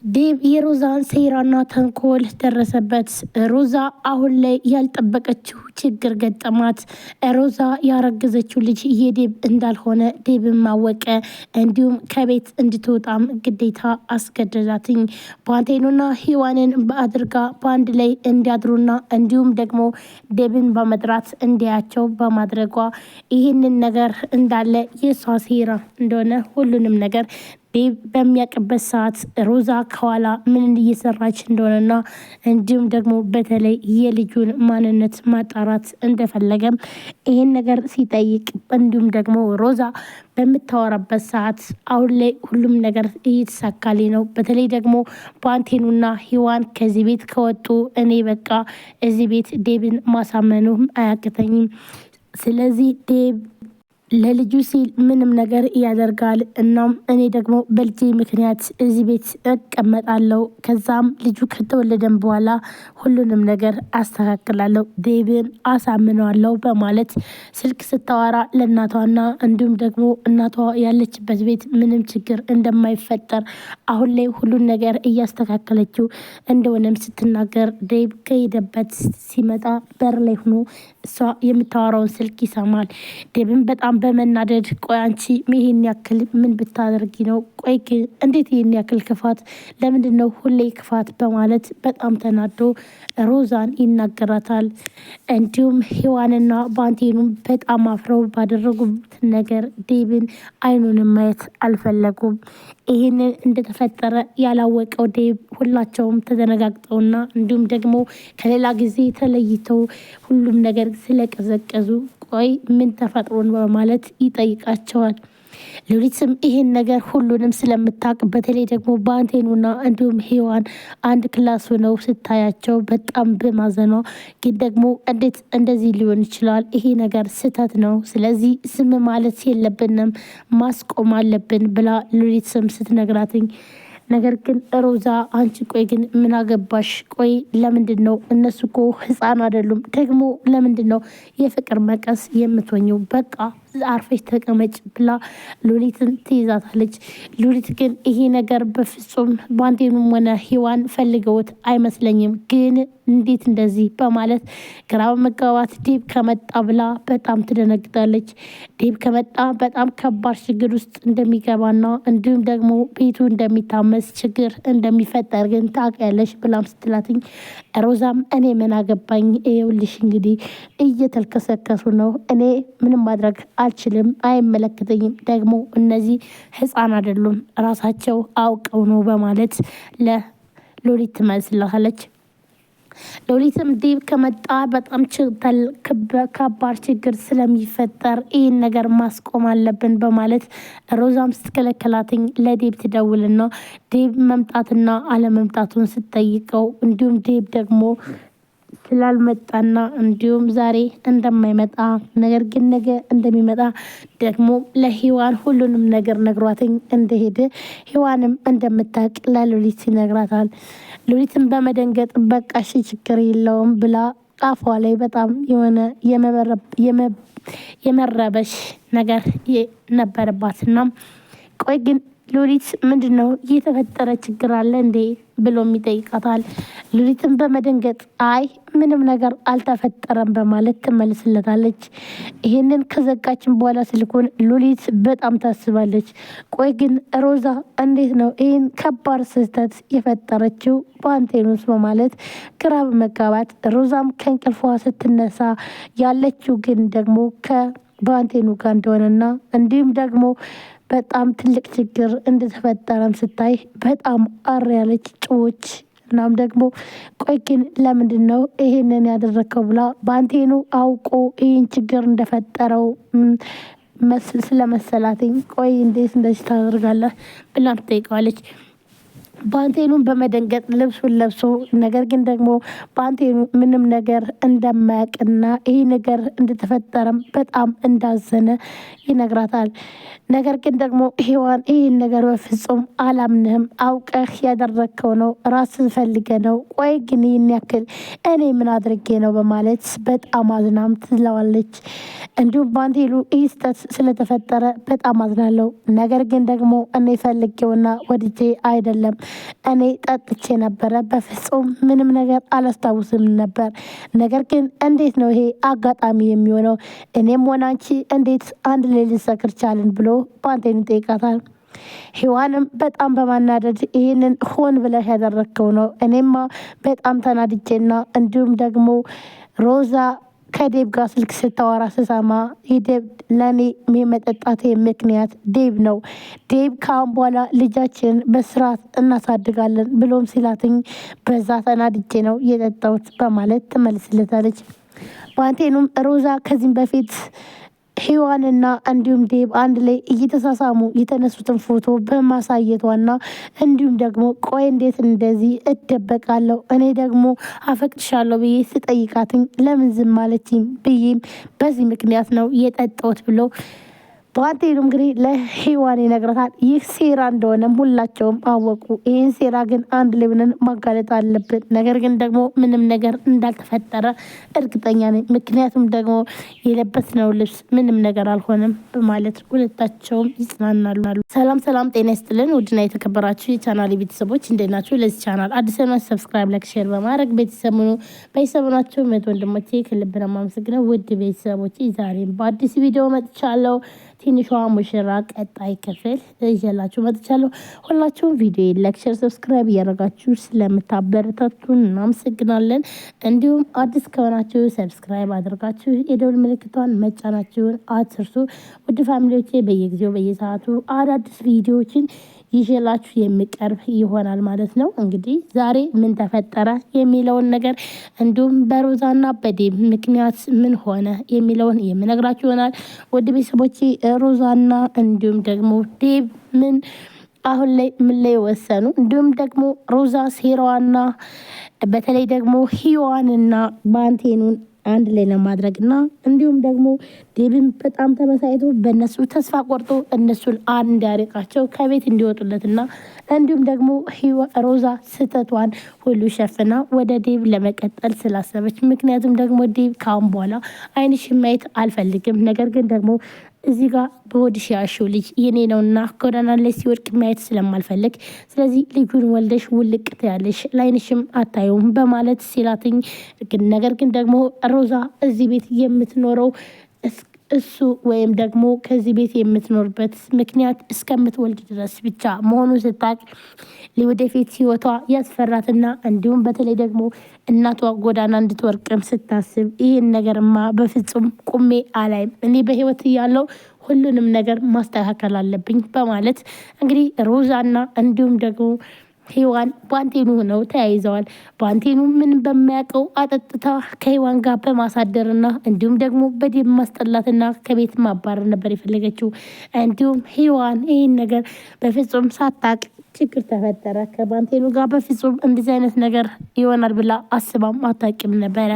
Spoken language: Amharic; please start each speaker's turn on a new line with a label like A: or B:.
A: ዴቭ የሮዛን ሴራና ተንኮል ደረሰበት። ሮዛ አሁን ላይ ያልጠበቀችው ችግር ገጠማት። ሮዛ ያረገዘችው ልጅ የዴቭ እንዳልሆነ ዴቭም ማወቀ። እንዲሁም ከቤት እንድትወጣም ግዴታ አስገደዳትኝ። ባንቴኑና ሔዋንን በአድርጋ በአንድ ላይ እንዲያድሩና እንዲሁም ደግሞ ዴቭን በመጥራት እንዲያቸው በማድረጓ ይህንን ነገር እንዳለ የሷ ሴራ እንደሆነ ሁሉንም ነገር ዴቭ በሚያውቅበት ሰዓት ሮዛ ከኋላ ምን እየሰራች እንደሆነና እንዲሁም ደግሞ በተለይ የልጁን ማንነት ማጣራት እንደፈለገም ይሄን ነገር ሲጠይቅ እንዲሁም ደግሞ ሮዛ በምታወራበት ሰዓት አሁን ላይ ሁሉም ነገር እየተሳካልኝ ነው። በተለይ ደግሞ ባንቴኑና ሔዋን ከዚህ ቤት ከወጡ እኔ በቃ እዚህ ቤት ዴቭን ማሳመኑም አያቅተኝም። ስለዚህ ዴቭ ለልጁ ሲል ምንም ነገር ያደርጋል። እናም እኔ ደግሞ በልጄ ምክንያት እዚህ ቤት እቀመጣለሁ። ከዛም ልጁ ከተወለደም በኋላ ሁሉንም ነገር አስተካክላለሁ፣ ዴቭን አሳምነዋለሁ በማለት ስልክ ስታወራ ለእናቷና እንዲሁም ደግሞ እናቷ ያለችበት ቤት ምንም ችግር እንደማይፈጠር አሁን ላይ ሁሉን ነገር እያስተካከለችው እንደሆነም ስትናገር ዴቭ ከሄደበት ሲመጣ በር ላይ ሆኖ እሷ የምታወራውን ስልክ ይሰማል። ዴቭን በጣም በመናደድ ቆይ አንቺ ይሄን ያክል ምን ብታደርጊ ነው? ቆይ እንዴት ይሄን ያክል ክፋት ለምንድን ነው ሁሌ ክፋት? በማለት በጣም ተናዶ ሮዛን ይናገራታል። እንዲሁም ሔዋንና ባንቴኑም በጣም አፍረው ባደረጉት ነገር ዴቭን አይኑንም ማየት አልፈለጉም። ይህንን እንደተፈጠረ ያላወቀው ዴቭ ሁላቸውም ተደነጋግጠውና እንዲሁም ደግሞ ከሌላ ጊዜ ተለይተው ሁሉም ነገር ስለቀዘቀዙ ቆይ ምን ተፈጥሮን በማለት ይጠይቃቸዋል። ሉሊትም ይሄን ነገር ሁሉንም ስለምታውቅ በተለይ ደግሞ ባንቴኑና እንዲሁም ሔዋን አንድ ክላስ ሆነው ስታያቸው በጣም በማዘኗ ግን ደግሞ እንዴት እንደዚህ ሊሆን ይችላል? ይሄ ነገር ስህተት ነው። ስለዚህ ዝም ማለት የለብንም ማስቆም አለብን ብላ ሉሊትም ስትነግራትኝ ነገር ግን ሮዛ አንቺ ቆይ ግን ምን አገባሽ? ቆይ ለምንድን ነው እነሱ እኮ ህፃን አይደሉም። ደግሞ ለምንድን ነው የፍቅር መቀስ የምትሆኘው? በቃ አርፈሽ ተቀመጭ ብላ ሉሊትን ትይዛታለች። ሉሊት ግን ይሄ ነገር በፍጹም ባንቴኑም ሆነ ሔዋን ፈልገውት አይመስለኝም፣ ግን እንዴት እንደዚህ በማለት ግራ በመጋባት ዴቭ ከመጣ ብላ በጣም ትደነግጣለች። ዴቭ ከመጣ በጣም ከባድ ችግር ውስጥ እንደሚገባና እንዲሁም ደግሞ ቤቱ እንደሚታመስ ችግር እንደሚፈጠር ግን ታውቂያለሽ ብላም ስትላትኝ ሮዛም እኔ ምን አገባኝ፣ ይኸውልሽ እንግዲህ እየተልከሰከሱ ነው፣ እኔ ምንም ማድረግ አልችልም፣ አይመለከተኝም፣ ደግሞ እነዚህ ህፃን አይደሉም ራሳቸው አውቀው ነው በማለት ለሉሊት ትመልስላታለች። ሉሊትም ዴቭ ከመጣ በጣም ከባድ ችግር ስለሚፈጠር ይህን ነገር ማስቆም አለብን በማለት ሮዛም ስትከለከላትኝ ለዴቭ ትደውልና ዴቭ መምጣትና አለመምጣቱን ስትጠይቀው እንዲሁም ዴቭ ደግሞ ስላልመጣና እንዲሁም ዛሬ እንደማይመጣ ነገር ግን ነገ እንደሚመጣ ደግሞ ለሔዋን ሁሉንም ነገር ነግሯትኝ እንደሄደ ሔዋንም እንደምታውቅ ለሉሊት ይነግራታል። ሉሊትን በመደንገጥ በቃ እሺ ችግር የለውም ብላ ጣፏ ላይ በጣም የሆነ የመረበሽ ነገር ነበረባትና ቆይ ግን ሉሊት ምንድን ነው የተፈጠረ ችግር አለ እንዴ ብሎም ይጠይቃታል። ሉሊትን በመደንገጥ አይ ምንም ነገር አልተፈጠረም በማለት ትመልስለታለች። ይሄንን ከዘጋችን በኋላ ስልኩን ሉሊት በጣም ታስባለች። ቆይ ግን ሮዛ እንዴት ነው ይህን ከባድ ስህተት የፈጠረችው ባንቴኑስ በማለት ግራ በመጋባት ሮዛም ከእንቅልፏ ስትነሳ ያለችው ግን ደግሞ ከባንቴኑ ጋር እንደሆነና እንዲሁም ደግሞ በጣም ትልቅ ችግር እንደተፈጠረም ስታይ በጣም አር ያለች ጭዎች። እናም ደግሞ ቆይ ግን ለምንድን ነው ይሄንን ያደረከው ብላ ባንቴኑ አውቆ ይህን ችግር እንደፈጠረው ስለመሰላትኝ ቆይ እንዴት እንደዚህ ታደርጋለህ ብላም ትጠይቀዋለች። ባንቴኑን በመደንገጥ ልብሱን ለብሶ ነገር ግን ደግሞ ባንቴኑ ምንም ነገር እንደማያውቅና ይህ ነገር እንደተፈጠረም በጣም እንዳዘነ ይነግራታል። ነገር ግን ደግሞ ሔዋን ይህን ነገር በፍጹም አላምንህም፣ አውቀህ ያደረግከው ነው፣ ራስን ፈልገ ነው፣ ቆይ ግን ይህን ያክል እኔ ምን አድርጌ ነው በማለት በጣም አዝናም ትለዋለች። እንዲሁም ባንቴኑ ይህ ስህተት ስለተፈጠረ በጣም አዝናለሁ፣ ነገር ግን ደግሞ እኔ ፈልጌውና ወድጄ አይደለም እኔ ጠጥቼ ነበረ፣ በፍጹም ምንም ነገር አላስታውስም ነበር። ነገር ግን እንዴት ነው ይሄ አጋጣሚ የሚሆነው? እኔም ሆነ አንቺ እንዴት አንድ ላይ ልንሰክር ቻልን ብሎ ባንቴን ይጠይቃታል። ሔዋንም በጣም በማናደድ ይህንን ሆን ብለህ ያደረግከው ነው። እኔማ በጣም ተናድጄና እንዲሁም ደግሞ ሮዛ ከዴብ ጋር ስልክ ስታወራ ስሰማ የዴብ ለእኔ የመጠጣት ምክንያት ዴብ ነው። ዴብ ከአሁን በኋላ ልጃችን በስርዓት እናሳድጋለን ብሎም ሲላትኝ በዛ ተናድጄ ነው የጠጣሁት በማለት ትመልስለታለች። ባንቴኑም ሮዛ ከዚህም በፊት ሔዋንና እንዲሁም ዴብ አንድ ላይ እየተሳሳሙ የተነሱትን ፎቶ በማሳየቷና እንዲሁም ደግሞ ቆይ እንዴት እንደዚህ እደበቃለሁ እኔ ደግሞ አፈቅድሻለሁ ብዬ ስጠይቃትኝ ለምን ዝም አለችኝ ብዬም በዚህ ምክንያት ነው የጠጣሁት ብሎ ባንቴኑ እንግዲህ ለሔዋን ይነግራታል። ይህ ሴራ እንደሆነም ሁላቸውም አወቁ። ይህን ሴራ ግን አንድ ላይ ብለን ማጋለጥ አለብን። ነገር ግን ደግሞ ምንም ነገር እንዳልተፈጠረ እርግጠኛ ነኝ። ምክንያቱም ደግሞ የለበስነው ልብስ ምንም ነገር አልሆነም በማለት ሁለታቸውም ይጽናናሉ። ሰላም ሰላም፣ ጤና ይስጥልን ውድና የተከበራችሁ የቻናል ቤተሰቦች እንዴት ናችሁ? ለዚህ ቻናል አዲስ ናችሁ ሰብስክራይብ፣ ላይክ፣ ሼር በማድረግ ቤተሰብ ሁኑ። ቤተሰብናችሁ መት ወንድሞቼ ከልብ ነው የማመሰግነው። ውድ ቤተሰቦቼ ዛሬም በአዲስ ቪዲዮ መጥቻለሁ። ትንሿ ሙሽራ ቀጣይ ክፍል ይዤላችሁ መጥቻለሁ። ሁላችሁም ቪዲዮ ላይክ፣ ሼር፣ ሰብስክራይብ እያደረጋችሁ ስለምታበረታቱን እናመሰግናለን። እንዲሁም አዲስ ከሆናችሁ ሰብስክራይብ አድርጋችሁ የደውል ምልክቷን መጫናችሁን አትርሱ። ውድ ፋሚሊዎቼ በየጊዜው በየሰዓቱ አዳዲስ ቪዲዮዎችን ይዤላችሁ የሚቀርብ ይሆናል ማለት ነው። እንግዲህ ዛሬ ምን ተፈጠረ የሚለውን ነገር እንዲሁም በሮዛና በዴብ ምክንያት ምን ሆነ የሚለውን የምነግራችሁ ይሆናል። ወደ ቤተሰቦቼ ሮዛና እንዲሁም ደግሞ ዴብ ምን አሁን ላይ ምን ላይ ወሰኑ? እንዲሁም ደግሞ ሮዛ ሴራዋና በተለይ ደግሞ ሔዋንና ባንቴኑን አንድ ላይ ለማድረግና እንዲሁም ደግሞ ዴብን በጣም ተመሳይቶ በእነሱ ተስፋ ቆርጦ እነሱን አንድ ያርቃቸው ከቤት እንዲወጡለትና እንዲሁም ደግሞ ሮዛ ስህተቷን ሁሉ ሸፍና ወደ ዴብ ለመቀጠል ስላሰበች፣ ምክንያቱም ደግሞ ዴብ ካሁን በኋላ ዓይንሽን ማየት አልፈልግም፣ ነገር ግን ደግሞ እዚህ ጋር በሆድሽ ያሽው ልጅ የኔ ነውና ጎዳና ላይ ሲወድቅ ማየት ስለማልፈልግ ስለዚህ ልጁን ወልደሽ ውልቅ ትያለሽ ላይንሽም አታየውም በማለት ሲላትኝ፣ ነገር ግን ደግሞ ሮዛ እዚህ ቤት የምትኖረው እሱ ወይም ደግሞ ከዚህ ቤት የምትኖርበት ምክንያት እስከምትወልድ ድረስ ብቻ መሆኑን ስታቅ ለወደፊት ህይወቷ ያስፈራትና እንዲሁም በተለይ ደግሞ እናቷ ጎዳና እንድትወርቅም ስታስብ ይህን ነገርማ በፍጹም ቁሜ አላይም፣ እኔ በህይወት እያለው ሁሉንም ነገር ማስተካከል አለብኝ በማለት እንግዲህ ሮዛና እንዲሁም ደግሞ ሔዋን ባንቴኑ ሆነው ተያይዘዋል። ባንቴኑ ምን በማያውቀው አጠጥታ ከሔዋን ጋር በማሳደርና እንዲሁም ደግሞ በዴብ ማስጠላትና ከቤት ማባረር ነበር የፈለገችው። እንዲሁም ሔዋን ይህን ነገር በፍጹም ሳታቅ ችግር ተፈጠረ ከባንቴኑ ጋር። በፍጹም እንደዚህ አይነት ነገር ይሆናል ብላ አስባም አታውቅም ነበረ።